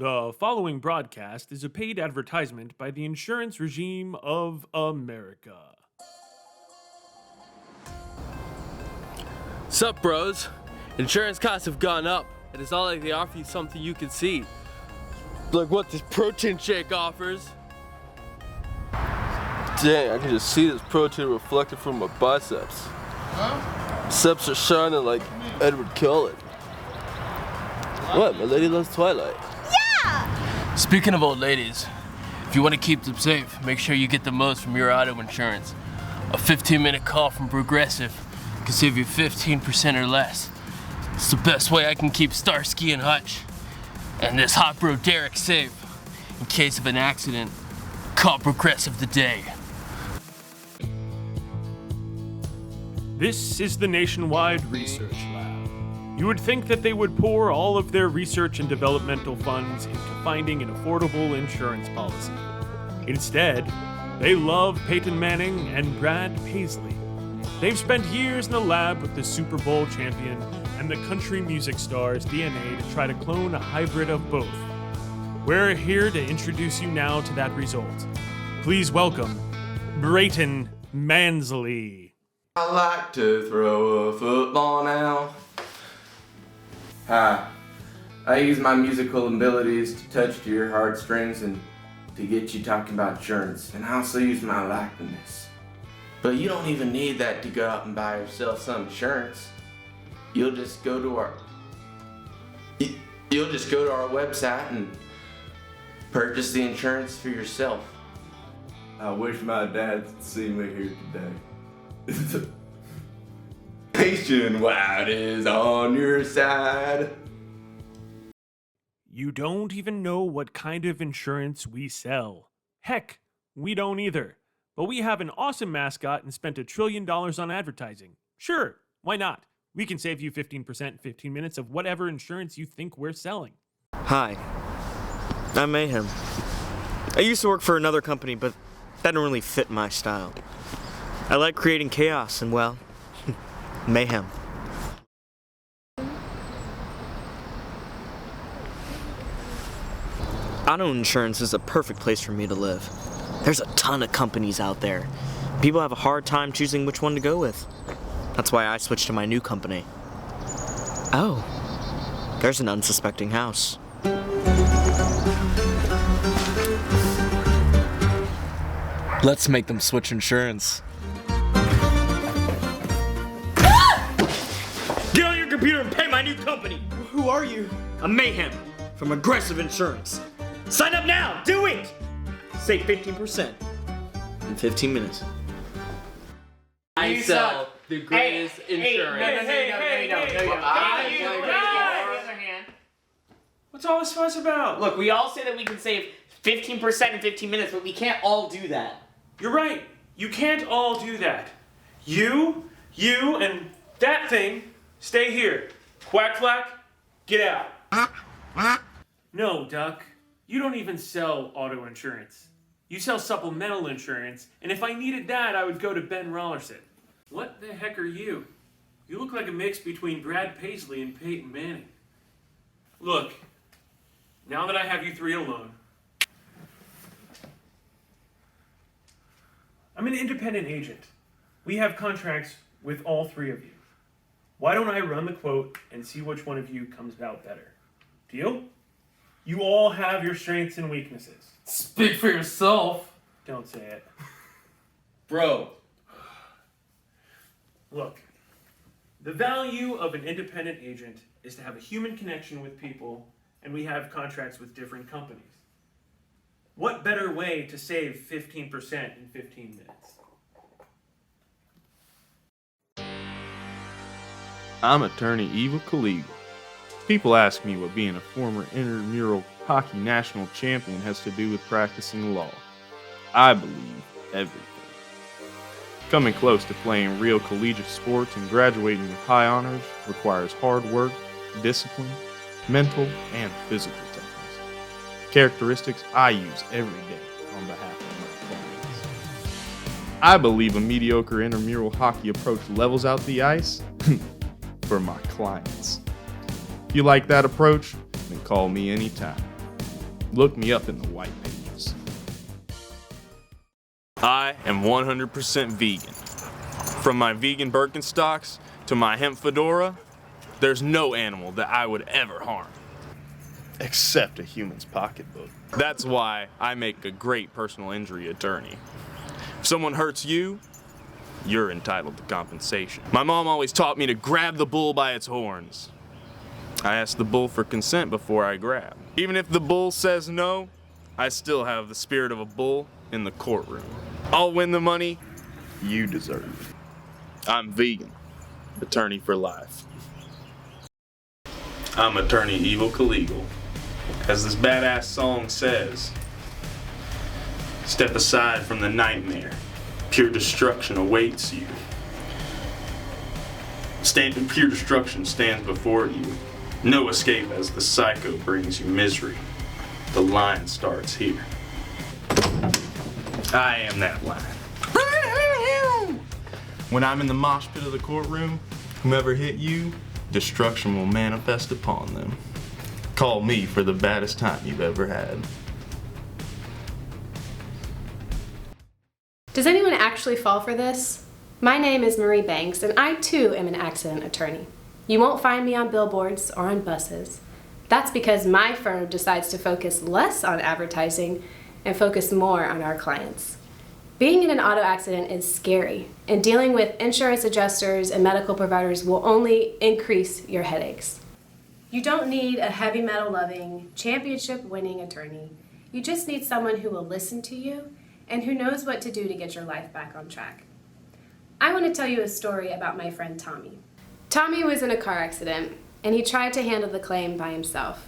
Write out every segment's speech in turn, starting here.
The following broadcast is a paid advertisement by the insurance regime of America. Sup, bros? Insurance costs have gone up, and it's not like they offer you something you can see. Like what this protein shake offers. Dang, I can just see this protein reflected from my biceps. Biceps are shining like Edward Cullen. What? My lady loves Twilight. Yeah! Speaking of old ladies, if you want to keep them safe, make sure you get the most from your auto insurance. A 15-minute call from Progressive can save you 15% or less. It's the best way I can keep Starsky and Hutch and this hot bro Derek safe. In case of an accident, call Progressive today. This is the Nationwide Research Lab. You would think that they would pour all of their research and developmental funds into finding an affordable insurance policy. Instead, they love Peyton Manning and Brad Paisley. They've spent years in the lab with the Super Bowl champion and the country music star's DNA to try to clone a hybrid of both. We're here to introduce you now to that result. Please welcome Brayton Mansley. I like to throw a football now. Hi. I use my musical abilities to touch to your heartstrings and to get you talking about insurance. And I also use my likeness. But you don't even need that to go out and buy yourself some insurance. You'll just go to our website and purchase the insurance for yourself. I wish my dad could see me here today. Nationwide is on your side. You don't even know what kind of insurance we sell. Heck, we don't either. But we have an awesome mascot and spent $1 trillion on advertising. Sure, why not? We can save you 15% in 15 minutes of whatever insurance you think we're selling. Hi, I'm Mayhem. I used to work for another company, but that didn't really fit my style. I like creating chaos and, well, mayhem. Auto insurance is a perfect place for me to live. There's a ton of companies out there. People have a hard time choosing which one to go with. That's why I switched to my new company. Oh, there's an unsuspecting house. Let's make them switch insurance. Get on your computer and pay my new company! Who are you? I'm Mayhem from Aggressive Insurance. Sign up now! Do it! Save 15% in 15 minutes. I sell the greatest insurance. What's all this fuss about? Look, we all say that we can save 15% in 15 minutes, but we can't all do that. You're right. You can't all do that. You, and that thing, stay here. Quack, flack, get out. No, Duck. You don't even sell auto insurance. You sell supplemental insurance, and if I needed that, I would go to Ben Rollerson. What the heck are you? You look like a mix between Brad Paisley and Peyton Manning. Look, now that I have you three alone, I'm an independent agent. We have contracts with all three of you. Why don't I run the quote and see which one of you comes out better? Deal? You all have your strengths and weaknesses. Speak for yourself. Don't say it. Bro. Look, the value of an independent agent is to have a human connection with people, and we have contracts with different companies. What better way to save 15% in 15 minutes? I'm attorney Eva Kaliga. People ask me what being a former intramural hockey national champion has to do with practicing law. I believe everything. Coming close to playing real collegiate sports and graduating with high honors requires hard work, discipline, mental, and physical toughness. Characteristics I use every day on behalf of my clients. I believe a mediocre intramural hockey approach levels out the ice for my clients. If you like that approach, then call me anytime. Look me up in the white pages. I am 100% vegan. From my vegan Birkenstocks to my hemp fedora, there's no animal that I would ever harm. Except a human's pocketbook. That's why I make a great personal injury attorney. If someone hurts you, you're entitled to compensation. My mom always taught me to grab the bull by its horns. I ask the bull for consent before I grab. Even if the bull says no, I still have the spirit of a bull in the courtroom. I'll win the money you deserve. I'm vegan, attorney for life. I'm attorney Evil Kalegal. As this badass song says, step aside from the nightmare. Pure destruction awaits you. Pure destruction stands before you. No escape as the psycho brings you misery. The line starts here. I am that line. When I'm in the mosh pit of the courtroom, whomever hit you, destruction will manifest upon them. Call me for the baddest time you've ever had. Does anyone actually fall for this? My name is Marie Banks, and I too am an accident attorney. You won't find me on billboards or on buses. That's because my firm decides to focus less on advertising and focus more on our clients. Being in an auto accident is scary, and dealing with insurance adjusters and medical providers will only increase your headaches. You don't need a heavy metal loving, championship winning attorney. You just need someone who will listen to you and who knows what to do to get your life back on track. I want to tell you a story about my friend Tommy. Tommy was in a car accident, and he tried to handle the claim by himself.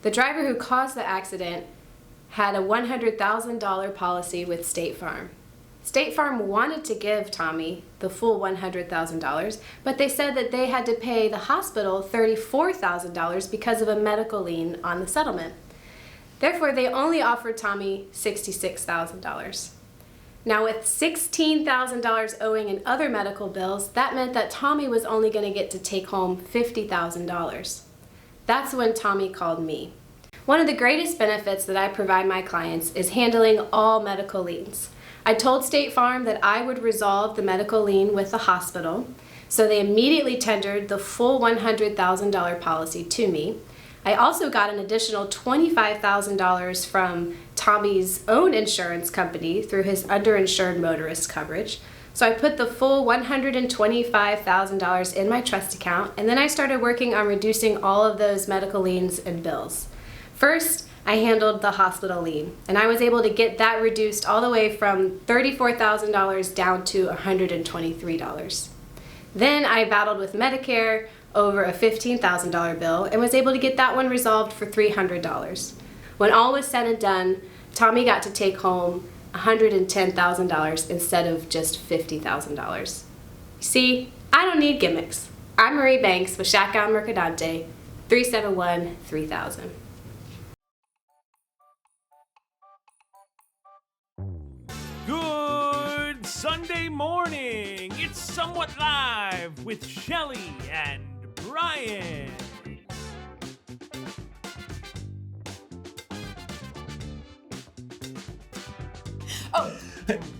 The driver who caused the accident had a $100,000 policy with State Farm. State Farm wanted to give Tommy the full $100,000, but they said that they had to pay the hospital $34,000 because of a medical lien on the settlement. Therefore, they only offered Tommy $66,000. Now, with $16,000 owing in other medical bills, that meant that Tommy was only going to get to take home $50,000. That's when Tommy called me. One of the greatest benefits that I provide my clients is handling all medical liens. I told State Farm that I would resolve the medical lien with the hospital, so they immediately tendered the full $100,000 policy to me. I also got an additional $25,000 from Tommy's own insurance company through his underinsured motorist coverage. So I put the full $125,000 in my trust account, and then I started working on reducing all of those medical liens and bills. First, I handled the hospital lien, and I was able to get that reduced all the way from $34,000 down to $123. Then I battled with Medicare over a $15,000 bill and was able to get that one resolved for $300. When all was said and done, Tommy got to take home $110,000 instead of just $50,000. See, I don't need gimmicks. I'm Marie Banks with Shotgun Mercadante, 371-3000. Good Sunday morning! It's Somewhat Live with Shelly and Brian. Oh,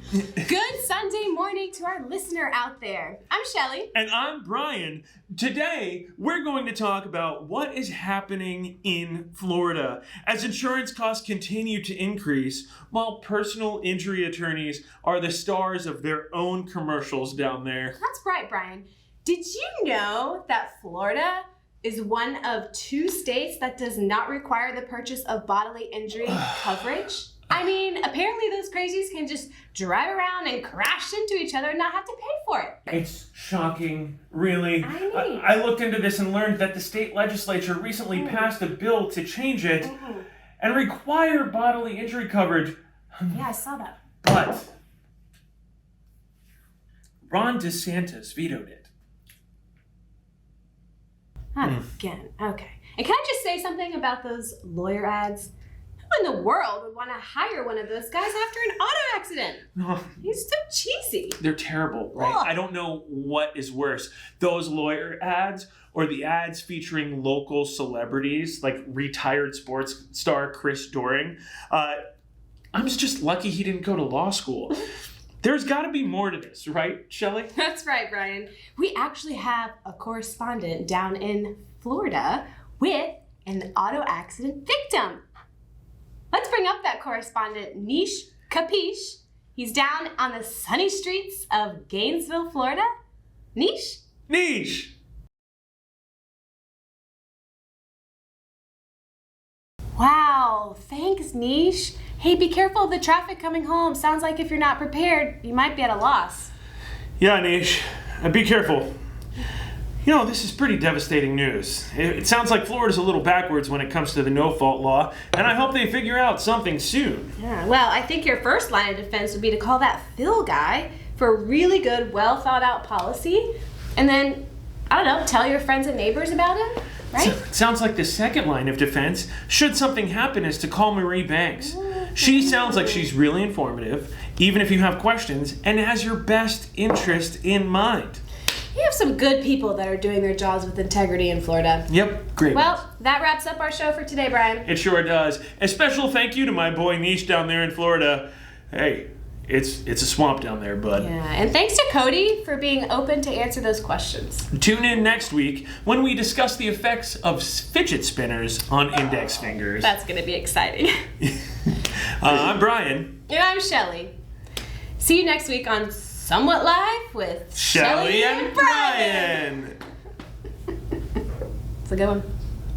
good Sunday morning to our listener out there. I'm Shelly. And I'm Brian. Today, we're going to talk about what is happening in Florida as insurance costs continue to increase while personal injury attorneys are the stars of their own commercials down there. That's right, Brian. Did you know that Florida is one of 2 states that does not require the purchase of bodily injury coverage? I mean, apparently those crazies can just drive around and crash into each other and not have to pay for it. It's shocking, really. I mean. I looked into this and learned that the state legislature recently passed a bill to change it and require bodily injury coverage. Yeah, I saw that. But Ron DeSantis vetoed it. Again, okay. And can I just say something about those lawyer ads? Who in the world would want to hire one of those guys after an auto accident? Oh, He's so cheesy. they're terrible, right? Ugh. I don't know what is worse, those lawyer ads or the ads featuring local celebrities like retired sports star Chris Doring. I'm just lucky he didn't go to law school. There's got to be more to this, right, Shelley? That's right, Brian. We actually have a correspondent down in Florida with an auto accident victim. Let's bring up that correspondent, Nish Capiche. He's down on the sunny streets of Gainesville, Florida. Nish? Niche! Wow, thanks, Nish. Hey, be careful of the traffic coming home. Sounds like if you're not prepared, you might be at a loss. Yeah, Niche. Be careful. You know, this is pretty devastating news. It sounds like Florida's a little backwards when it comes to the no-fault law, and I hope they figure out something soon. Yeah, well, I think your first line of defense would be to call that Phil guy for a really good, well-thought-out policy, and then, I don't know, tell your friends and neighbors about it, right? Sounds like the second line of defense, should something happen, is to call Marie Banks. She sounds like she's really informative, even if you have questions, and has your best interest in mind. We have some good people that are doing their jobs with integrity in Florida. Yep, great. Well, that wraps up our show for today, Brian. It sure does. A special thank you to my boy Niche down there in Florida. Hey, it's a swamp down there, bud. Yeah, and thanks to Cody for being open to answer those questions. Tune in next week when we discuss the effects of fidget spinners on index fingers. That's going to be exciting. I'm Brian. And I'm Shelly. See you next week on Somewhat Live with Shelly and Brian. It's a good one.